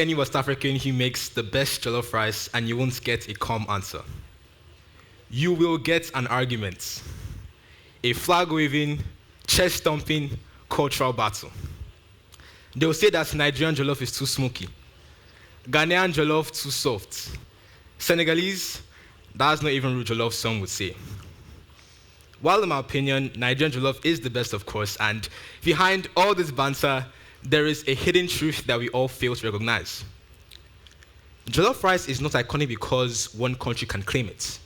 any West African who makes the best jollof rice and you won't get a calm answer. You will get an argument, a flag waving, chest stomping cultural battle. They'll say that Nigerian jollof is too smoky, Ghanaian jollof too soft, Senegalese, that's not even real jollof, some would say. While in my opinion, Nigerian jollof is the best, of course, and behind all this banter, there is a hidden truth that we all fail to recognize. Jollof rice is not iconic because one country can claim it.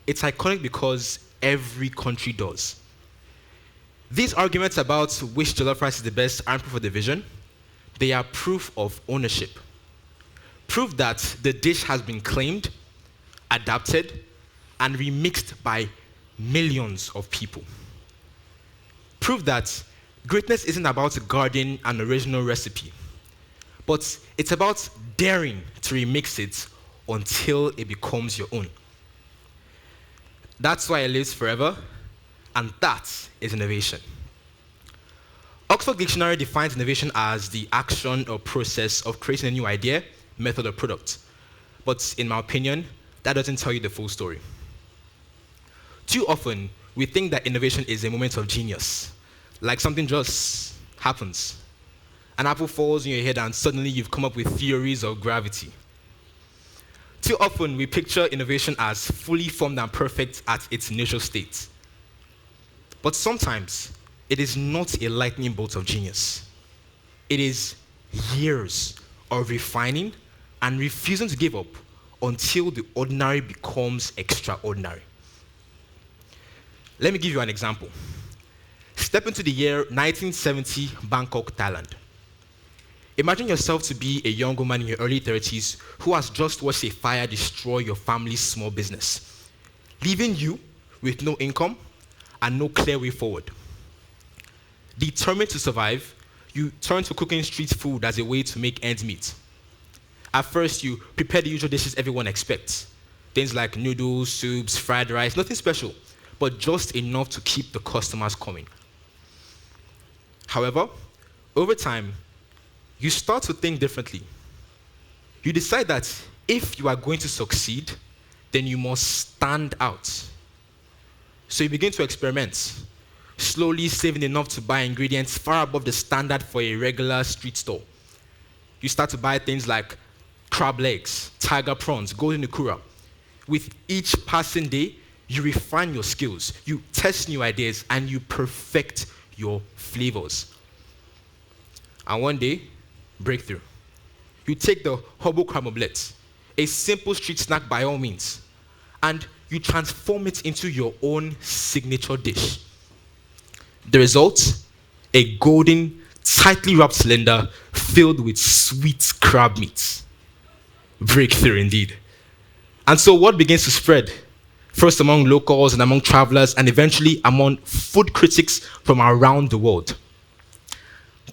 It's iconic because every country does. These arguments about which jollof rice is the best aren't proof of division. They are proof of ownership. Proof that the dish has been claimed, adapted, and remixed by millions of people. Proof that greatness isn't about guarding an original recipe, but it's about daring to remix it until it becomes your own. That's why it lives forever, and that is innovation. Oxford Dictionary defines innovation as the action or process of creating a new idea, method, or product. But in my opinion, that doesn't tell you the full story. Too often, we think that innovation is a moment of genius, like something just happens. An apple falls in your head and suddenly you've come up with theories of gravity. Too often, we picture innovation as fully formed and perfect at its initial state. But sometimes, it is not a lightning bolt of genius. It is years of refining and refusing to give up until the ordinary becomes extraordinary. Let me give you an example. Step into the year 1970, Bangkok, Thailand. Imagine yourself to be a young woman in your early 30s who has just watched a fire destroy your family's small business, leaving you with no income and no clear way forward. Determined to survive, you turn to cooking street food as a way to make ends meet. At first, you prepare the usual dishes everyone expects. Things like noodles, soups, fried rice, nothing special, but just enough to keep the customers coming. However, over time, you start to think differently. You decide that if you are going to succeed, then you must stand out. So you begin to experiment, slowly saving enough to buy ingredients far above the standard for a regular street store. You start to buy things like crab legs, tiger prawns, golden ikura. With each passing day, you refine your skills, you test new ideas, and you perfect your flavors. And one day, breakthrough. You take the hobo crab omelette, a simple street snack by all means, and you transform it into your own signature dish. The result? A golden, tightly wrapped cylinder filled with sweet crab meat. Breakthrough indeed. And so what begins to spread? First among locals and among travelers, and eventually among food critics from around the world.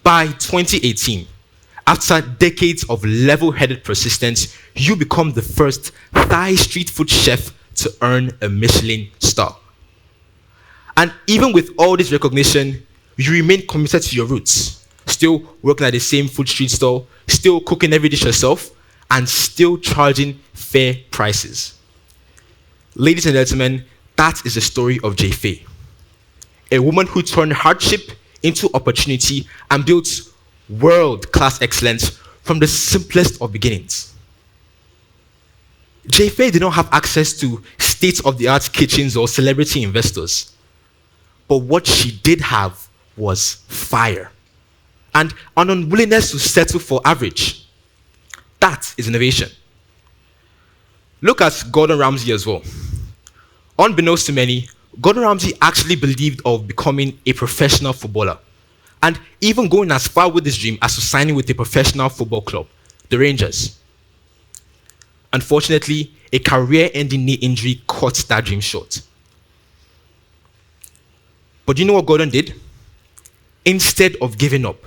By 2018, after decades of level-headed persistence, you become the first Thai street food chef to earn a Michelin star. And even with all this recognition, you remain committed to your roots, still working at the same food street stall, still cooking every dish yourself, and still charging fair prices. Ladies and gentlemen, that is the story of Jay Fei, a woman who turned hardship into opportunity and built world-class excellence from the simplest of beginnings. Jay Fei did not have access to state-of-the-art kitchens or celebrity investors. But what she did have was fire and an unwillingness to settle for average. That is innovation. Look at Gordon Ramsay as well. Unbeknownst to many, Gordon Ramsay actually believed of becoming a professional footballer, and even going as far with his dream as to signing with a professional football club, the Rangers. Unfortunately, a career-ending knee injury cut that dream short. But do you know what Gordon did? Instead of giving up,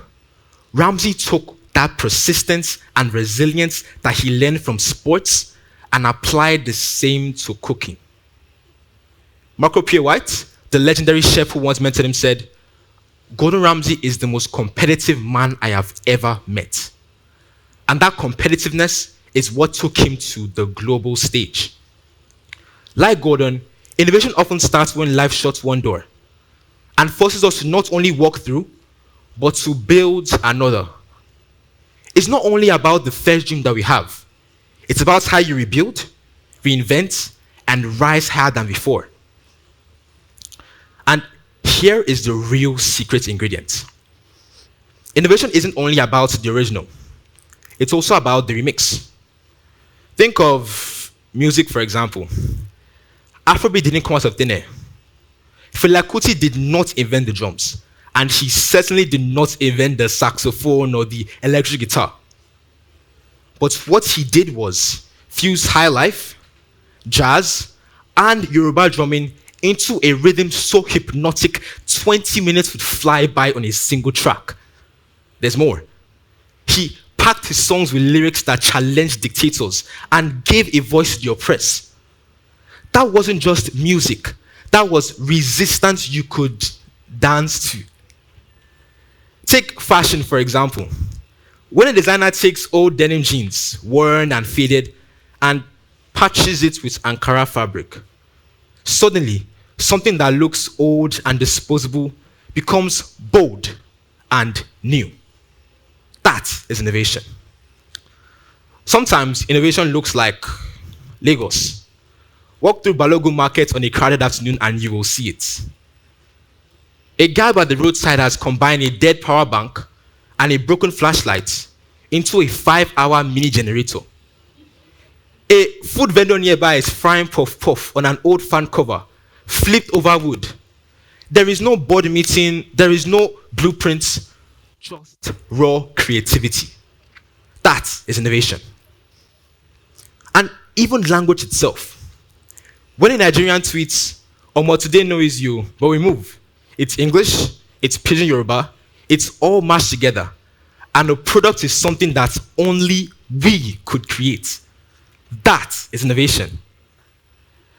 Ramsay took that persistence and resilience that he learned from sports and applied the same to cooking. Marco Pierre White, the legendary chef who once mentored him, said, "Gordon Ramsay is the most competitive man I have ever met." And that competitiveness is what took him to the global stage. Like Gordon, innovation often starts when life shuts one door and forces us to not only walk through, but to build another. It's not only about the first dream that we have, it's about how you rebuild, reinvent, and rise higher than before. And here is the real secret ingredient. Innovation isn't only about the original, it's also about the remix. Think of music, for example. Afrobeat didn't come out of thin air. Fela Kuti did not invent the drums, and he certainly did not invent the saxophone or the electric guitar. But what he did was fuse high life, jazz, and Yoruba drumming into a rhythm so hypnotic 20 minutes would fly by on a single track. There's more. He packed his songs with lyrics that challenged dictators and gave a voice to the oppressed. That wasn't just music, that was resistance you could dance to. Take fashion, for example. When a designer takes old denim jeans, worn and faded, and patches it with Ankara fabric, suddenly, something that looks old and disposable becomes bold and new. That is innovation. Sometimes innovation looks like Lagos. Walk through Balogun Market on a crowded afternoon and you will see it. A guy by the roadside has combined a dead power bank and a broken flashlight into a 5-hour mini generator. A food vendor nearby is frying puff puff on an old fan cover, flipped over wood. There is no board meeting, there is no blueprints, just raw creativity. That is innovation. And even language itself. When a Nigerian tweets, Omo today no is you, but we move. It's English, it's Pidgin Yoruba, it's all mashed together. And the product is something that only we could create. That is innovation.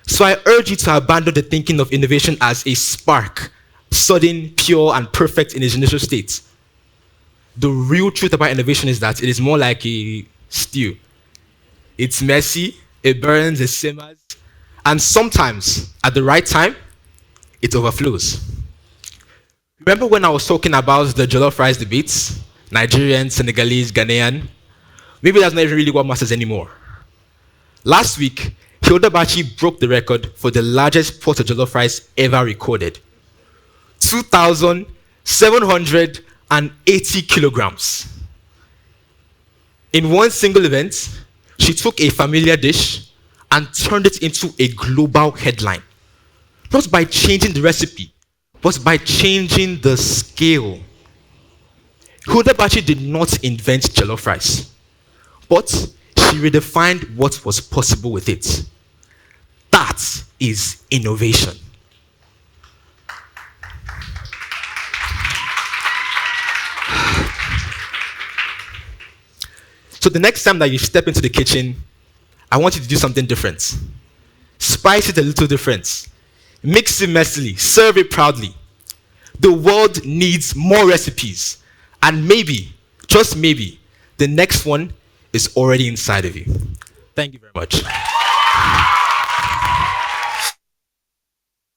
So I urge you to abandon the thinking of innovation as a spark, sudden, pure, and perfect in its initial state. The real truth about innovation is that it is more like a stew. It's messy, it burns, it simmers, and sometimes, at the right time, it overflows. Remember when I was talking about the jollof rice debates? Nigerian, Senegalese, Ghanaian? Maybe that's not even really what matters anymore. Last week, Hilda Baci broke the record for the largest pot of jollof rice ever recorded. 2,780 kilograms. In one single event, she took a familiar dish and turned it into a global headline. Not by changing the recipe, but by changing the scale. Hilda Baci did not invent jollof rice, but she redefined what was possible with it. That is innovation. So the next time that you step into the kitchen, I want you to do something different. Spice it a little different. Mix it messily. Serve it proudly. The world needs more recipes. And maybe, just maybe, the next one is already inside of you. Thank you very much.